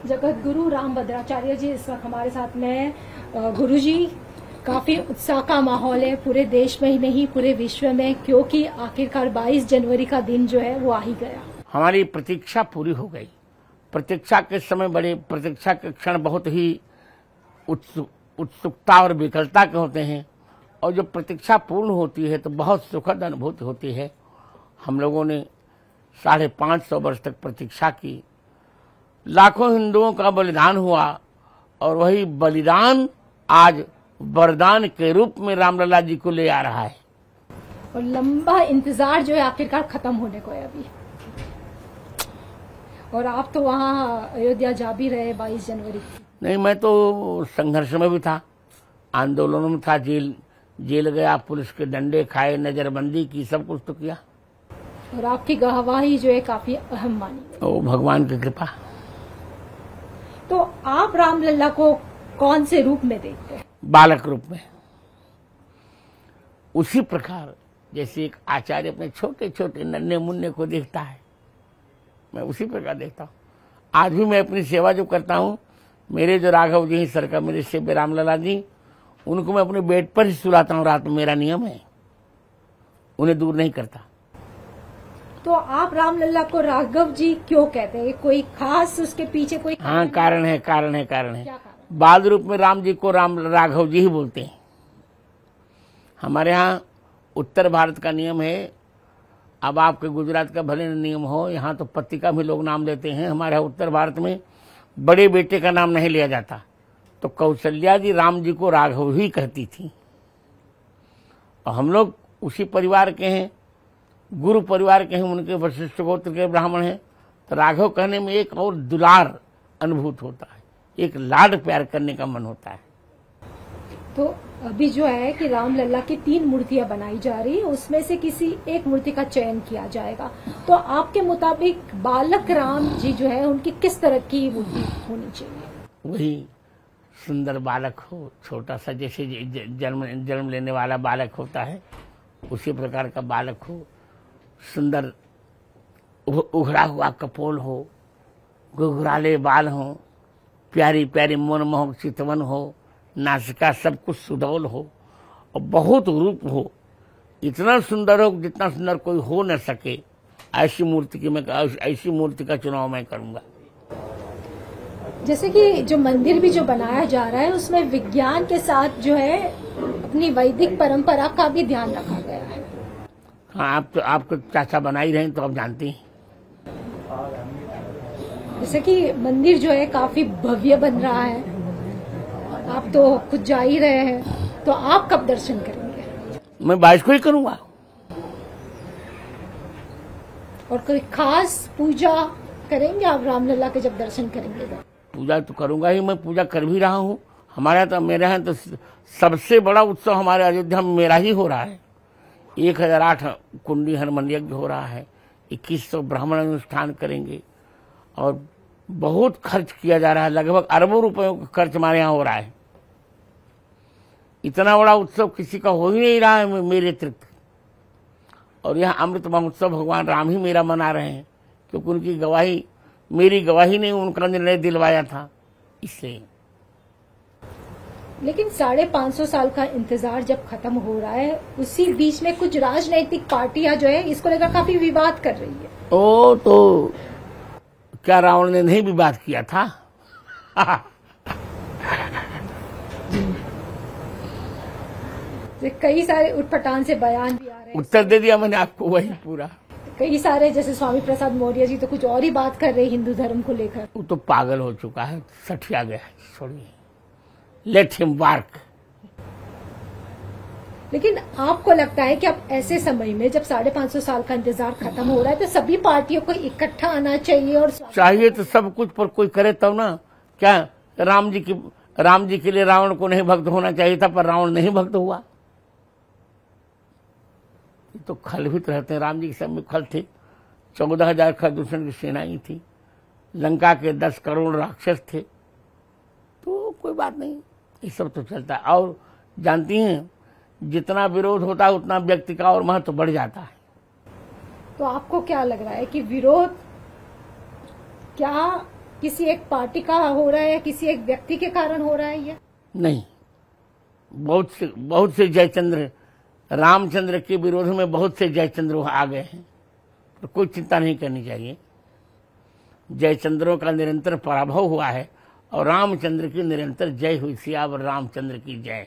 जगत गुरु राम भद्राचार्य जी इस वक्त हमारे साथ में। गुरु जी, काफी उत्साह का माहौल है पूरे देश में ही नहीं पूरे विश्व में, क्योंकि आखिरकार 22 जनवरी का दिन जो है वो आ ही गया। हमारी प्रतीक्षा पूरी हो गई। प्रतीक्षा के समय बड़े प्रतीक्षा के क्षण बहुत ही उत्सुकता और विकलता के होते हैं, और जब प्रतीक्षा पूर्ण होती है तो बहुत सुखद अनुभूति होती है। हम लोगों ने 550 वर्ष तक प्रतीक्षा की, लाखों हिंदुओं का बलिदान हुआ, और वही बलिदान आज वरदान के रूप में रामलला जी को ले आ रहा है। और लंबा इंतजार जो है आखिरकार खत्म होने को है अभी। और आप तो वहाँ अयोध्या जा भी रहे 22 जनवरी। नहीं, मैं तो संघर्ष में भी था, आंदोलनों में था, जेल गया, पुलिस के डंडे खाए, नजरबंदी की, सब कुछ तो किया। और आपकी गवाही जो है काफी अहम मानी गई। ओ भगवान की कृपा। तो आप रामलला को कौन से रूप में देखते हैं? बालक रूप में। उसी प्रकार जैसे एक आचार्य अपने छोटे छोटे नन्हे मुन्ने को देखता है, मैं उसी प्रकार देखता हूँ। आज भी मैं अपनी सेवा जो करता हूँ, मेरे जो राघव जी सरकार, मेरे सेव्य रामलला जी, उनको मैं अपने बेड पर ही सुलाता हूँ रात में, मेरा नियम है, उन्हें दूर नहीं करता। तो आप रामलला को राघव जी क्यों कहते हैं? कोई खास उसके पीछे कोई हाँ, कारण है। क्या कारण? बाल रूप में राम जी को राघव जी ही बोलते हैं। हमारे यहाँ उत्तर भारत का नियम है, अब आपके गुजरात का भले नियम हो, यहाँ तो पति का भी लोग नाम लेते हैं। हमारे यहाँ उत्तर भारत में बड़े बेटे का नाम नहीं लिया जाता, तो कौशल्या जी राम जी को राघव ही कहती थी, और हम लोग उसी परिवार के हैं, गुरु परिवार के हैं, उनके वशिष्ठ गोत्र के ब्राह्मण हैं, तो राघव कहने में एक और दुलार अनुभूत होता है, एक लाड प्यार करने का मन होता है। तो अभी जो है कि रामलला की 3 मूर्तियां बनाई जा रही है, उसमें से किसी एक मूर्ति का चयन किया जाएगा। तो आपके मुताबिक बालक राम जी जो है उनकी किस तरह की मूर्ति होनी चाहिए? वही सुंदर बालक हो, छोटा सा, जैसे जन्म लेने वाला बालक होता है उसी प्रकार का बालक हो, सुंदर उघड़ा हुआ कपोल हो, घुघराले बाल हो, प्यारी प्यारी मनमोहक चितवन हो, नासिका सब कुछ सुडौल हो, और बहुत रूप हो, इतना सुंदर हो जितना सुंदर कोई हो न सके। ऐसी मूर्ति का चुनाव मैं करूंगा। जैसे कि जो मंदिर भी जो बनाया जा रहा है उसमें विज्ञान के साथ जो है अपनी वैदिक परंपरा का भी ध्यान रखा गया है। हाँ, आपको चाचा बना ही रहे तो आप जानते हैं। जैसे कि मंदिर जो है काफी भव्य बन रहा है, आप तो खुद जा ही रहे हैं, तो आप कब दर्शन करेंगे? मैं 22 को ही करूंगा। और कोई खास पूजा करेंगे आप रामलला के जब दर्शन करेंगे? पूजा तो करूंगा ही, मैं पूजा कर भी रहा हूँ। मेरे यहाँ तो सबसे बड़ा उत्सव हमारे अयोध्या में मेरा ही हो रहा है। 1008 कुंडी हनुमान यज्ञ हो रहा है, 2100 ब्राह्मण अनुष्ठान करेंगे, और बहुत खर्च किया जा रहा है, लगभग अरबों रुपयों का खर्च हमारे यहाँ हो रहा है। इतना बड़ा उत्सव किसी का हो ही नहीं रहा है मेरे अतिरिक्त। और यहाँ अमृत महोत्सव भगवान राम ही मेरा मना रहे हैं, क्योंकि उनकी गवाही, मेरी गवाही ने उनका निर्णय दिलवाया था, इसलिए। लेकिन 550 साल का इंतजार जब खत्म हो रहा है, उसी बीच में कुछ राजनीतिक पार्टियां जो है इसको लेकर काफी विवाद कर रही है। ओ, तो क्या रावण ने नहीं विवाद किया था? कई सारे उठपटांग से बयान भी आ रहे हैं। उत्तर दे दिया मैंने आपको वही पूरा। कई सारे जैसे स्वामी प्रसाद मौर्य जी तो कुछ और ही बात कर रहे हैं हिंदू धर्म को लेकर। वो तो पागल हो चुका है, सठिया गया है, छोड़िए, लेट हिम वर्क। लेकिन आपको लगता है कि अब ऐसे समय में जब 550 साल का इंतजार खत्म हो रहा है तो सभी पार्टियों को इकट्ठा आना चाहिए? और चाहिए तो सब कुछ, पर कोई करे तब ना। क्या राम जी के लिए रावण को नहीं भक्त होना चाहिए था, पर रावण नहीं भक्त हुआ? तो खल भी तो रहते हैं, राम जी के समय में खल थे, 14,000 खरदूषण की सेनाएं थी, लंका के 10 करोड़ राक्षस थे, तो कोई बात नहीं, ये सब तो चलता है। और जानती हैं, जितना विरोध होता है उतना व्यक्ति का और महत्व बढ़ जाता है। तो आपको क्या लग रहा है कि विरोध क्या किसी एक पार्टी का हो रहा है, किसी एक व्यक्ति के कारण हो रहा है ये? नहीं, बहुत से जयचंद्र, रामचंद्र के विरोध में बहुत से जयचंद्र आ गए हैं, तो कोई चिंता नहीं करनी चाहिए। जयचंद्रों का निरंतर पराभव हुआ है और रामचंद्र की निरंतर जय हुई। सियावर रामचंद्र की जय।